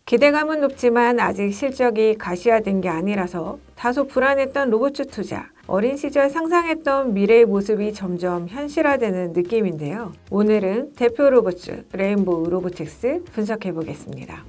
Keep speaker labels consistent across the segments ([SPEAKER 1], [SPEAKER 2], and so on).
[SPEAKER 1] 기대감은 높지만 아직 실적이 가시화된 게 아니라서 다소 불안했던 로봇주 투자. 어린 시절 상상했던 미래의 모습이 점점 현실화되는 느낌인데요. 오늘은 대표 로봇주 레인보우 로보틱스 분석해 보겠습니다.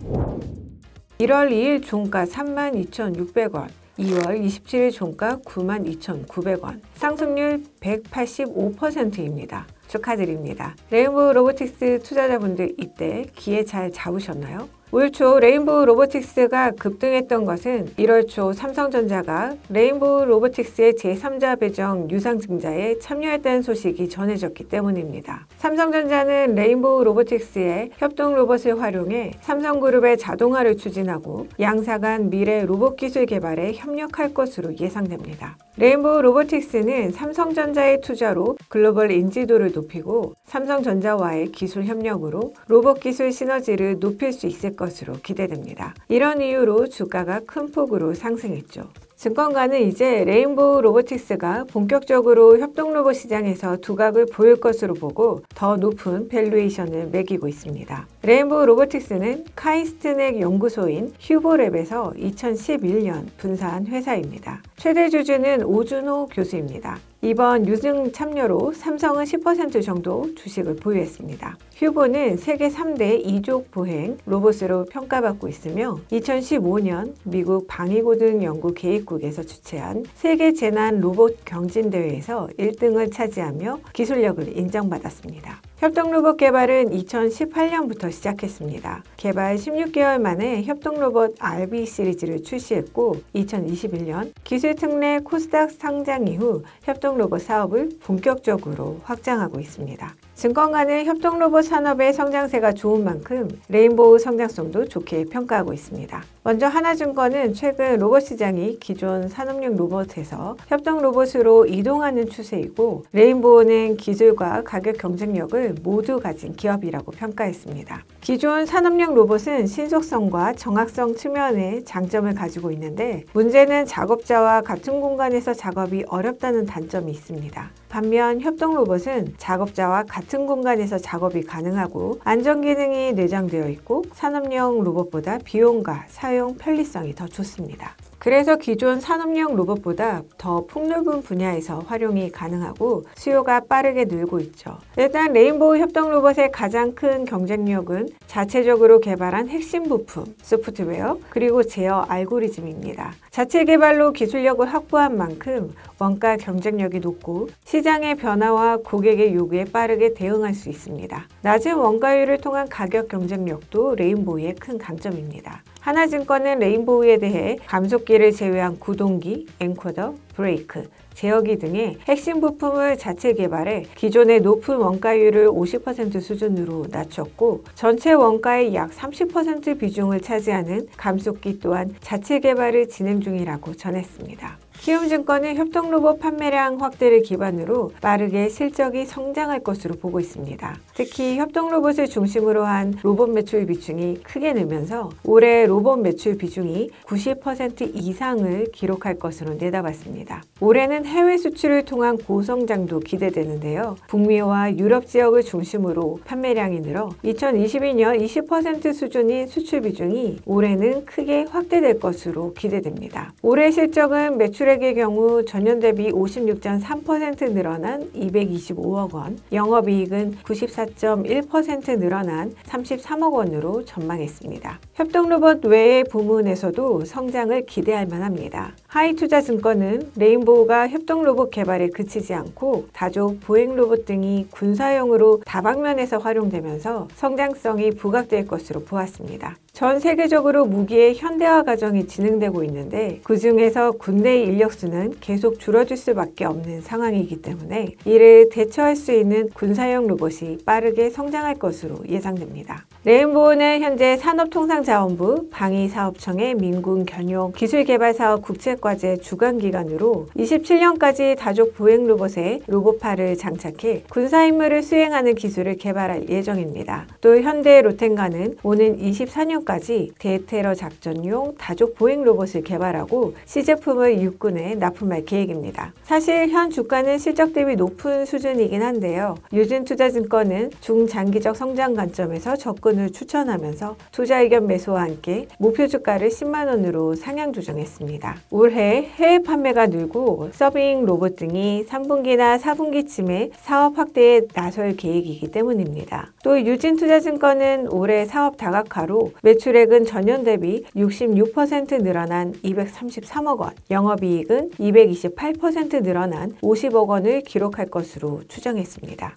[SPEAKER 1] 1월 2일 종가 32,600원, 2월 27일 종가 92,900원, 상승률 185%입니다. 축하드립니다. 레인보우 로보틱스 투자자분들 이때 기회 잘 잡으셨나요? 올 초 레인보우 로보틱스가 급등했던 것은 1월 초 삼성전자가 레인보우 로보틱스의 제3자 배정 유상증자에 참여했다는 소식이 전해졌기 때문입니다. 삼성전자는 레인보우 로보틱스의 협동 로봇을 활용해 삼성그룹의 자동화를 추진하고 양사 간 미래 로봇 기술 개발에 협력할 것으로 예상됩니다. 레인보우 로보틱스는 삼성전자의 투자로 글로벌 인지도를 높이고 삼성전자와의 기술 협력으로 로봇 기술 시너지를 높일 수 있을 것으로 기대됩니다. 이런 이유로 주가가 큰 폭으로 상승했죠. 증권가는 이제 레인보우 로보틱스가 본격적으로 협동 로봇 시장에서 두각을 보일 것으로 보고 더 높은 밸류에이션을 매기고 있습니다. 레인보우 로보틱스는 카이스트넥 연구소인 휴보랩에서 2011년 분사한 회사입니다. 최대 주주는 오준호 교수입니다. 이번 유증 참여로 삼성은 10% 정도 주식을 보유했습니다. 휴보는 세계 3대 이족 보행 로봇으로 평가받고 있으며 2015년 미국 방위고등연구계획국에서 주최한 세계 재난 로봇 경진대회에서 1등을 차지하며 기술력을 인정받았습니다. 협동 로봇 개발은 2018년부터 시작했습니다. 개발 16개월 만에 협동 로봇 RB 시리즈를 출시했고 2021년 기술 특례 코스닥 상장 이후 협동 로봇 사업을 본격적으로 확장하고 있습니다. 증권가는 협동 로봇 산업의 성장세가 좋은 만큼 레인보우 성장성도 좋게 평가하고 있습니다. 먼저 하나증권은 최근 로봇 시장이 기존 산업용 로봇에서 협동 로봇으로 이동하는 추세이고 레인보우는 기술과 가격 경쟁력을 모두 가진 기업이라고 평가했습니다. 기존 산업용 로봇은 신속성과 정확성 측면의 장점을 가지고 있는데 문제는 작업자와 같은 공간에서 작업이 어렵다는 단점이 있습니다. 반면 협동 로봇은 작업자와 같은 공간에서 작업이 가능하고 안전 기능이 내장되어 있고 산업용 로봇보다 비용과 사용 편리성이 더 좋습니다. 그래서 기존 산업용 로봇보다 더 폭넓은 분야에서 활용이 가능하고 수요가 빠르게 늘고 있죠. 일단 레인보우 협동 로봇의 가장 큰 경쟁력은 자체적으로 개발한 핵심 부품, 소프트웨어, 그리고 제어 알고리즘입니다. 자체 개발로 기술력을 확보한 만큼 원가 경쟁력이 높고 시장의 변화와 고객의 요구에 빠르게 대응할 수 있습니다. 낮은 원가율을 통한 가격 경쟁력도 레인보우의 큰 강점입니다. 하나증권은 레인보우에 대해 감속기를 제외한 구동기, 엔코더, 브레이크, 제어기 등의 핵심 부품을 자체 개발해 기존의 높은 원가율을 50% 수준으로 낮췄고 전체 원가의 약 30% 비중을 차지하는 감속기 또한 자체 개발을 진행 중이라고 전했습니다. 키움증권은 협동 로봇 판매량 확대를 기반으로 빠르게 실적이 성장할 것으로 보고 있습니다. 특히 협동 로봇을 중심으로 한 로봇 매출 비중이 크게 늘면서 올해 로봇 매출 비중이 90% 이상을 기록할 것으로 내다봤습니다. 올해는 해외 수출을 통한 고성장도 기대되는데요. 북미와 유럽 지역을 중심으로 판매량이 늘어 2022년 20% 수준인 수출 비중이 올해는 크게 확대될 것으로 기대됩니다. 올해 실적은 매출액의 경우 전년 대비 56.3% 늘어난 225억 원, 영업이익은 94.1% 늘어난 33억 원으로 전망했습니다. 협동로봇 외의 부문에서도 성장을 기대할 만합니다. 하이투자증권은 레인보우가 협동로봇 개발에 그치지 않고 다족 보행로봇 등이 군사용으로 다방면에서 활용되면서 성장성이 부각될 것으로 보았습니다. 전 세계적으로 무기의 현대화 과정이 진행되고 있는데 그 중에서 군대 인력수는 계속 줄어들 수밖에 없는 상황이기 때문에 이를 대처할 수 있는 군사용 로봇이 빠르게 성장할 것으로 예상됩니다. 레인보우는 현재 산업통상자원부, 방위사업청의 민군 견용 기술개발사업 국책과제 주관기관으로 27년까지 다족 보행 로봇에 로봇팔을 장착해 군사임무를 수행하는 기술을 개발할 예정입니다. 또 현대 로텐가는 오는 24년까지 대테러 작전용 다족 보행 로봇을 개발하고 시제품을 육군에 납품할 계획입니다. 사실 현 주가는 실적 대비 높은 수준이긴 한데요. 유진투자증권은 중장기적 성장 관점에서 접근을 부분을 추천하면서 투자 의견 매수와 함께 목표 주가를 10만 원으로 상향 조정했습니다. 올해 해외 판매가 늘고 서빙 로봇 등이 3분기나 4분기쯤에 사업 확대에 나설 계획이기 때문입니다. 또 유진투자증권은 올해 사업 다각화로 매출액은 전년 대비 66% 늘어난 233억 원, 영업이익은 228% 늘어난 50억 원을 기록할 것으로 추정했습니다.